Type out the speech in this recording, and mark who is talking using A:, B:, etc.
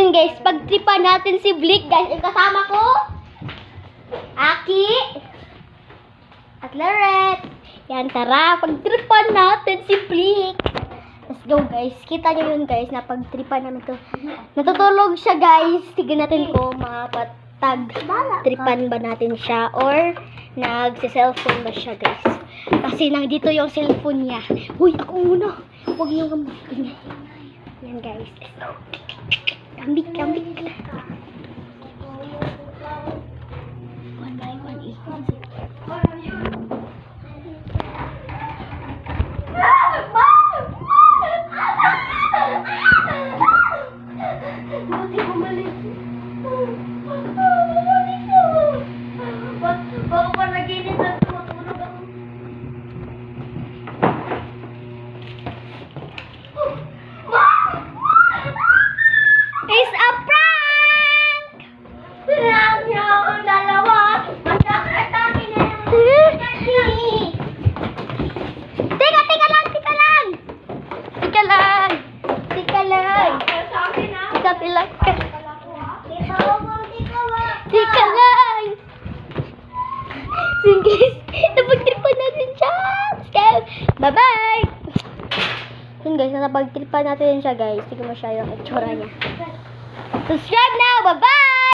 A: Yan guys, pagtripan natin si Blick guys. Yung kasama ko, Aki at Lorette. Yan, tara, pagtripan natin si Blick. Let's go guys. Kita nyo yun guys, na pagtripan namin to. Natutulog siya guys. Tignan natin kung mapatag-tripan ba natin siya or nagsi-cellphone ba siya guys. Kasi nandito yung cellphone niya. Uy, ako muna. Huwag niyong gamitin. Yan guys, let's go. Kambik. One by one, ikon. Buti bumalik. Baka pa naginit na tumutulog ako. It's a prank! Prank niyo ang dalawa. Magkakatami na yung Teka lang. Sige, napagtripan natin siya. Bye-bye! Yun guys, napagtripan natin siya guys. Tignan mo siya yung itsura niya. Subscribe now! Bye-bye!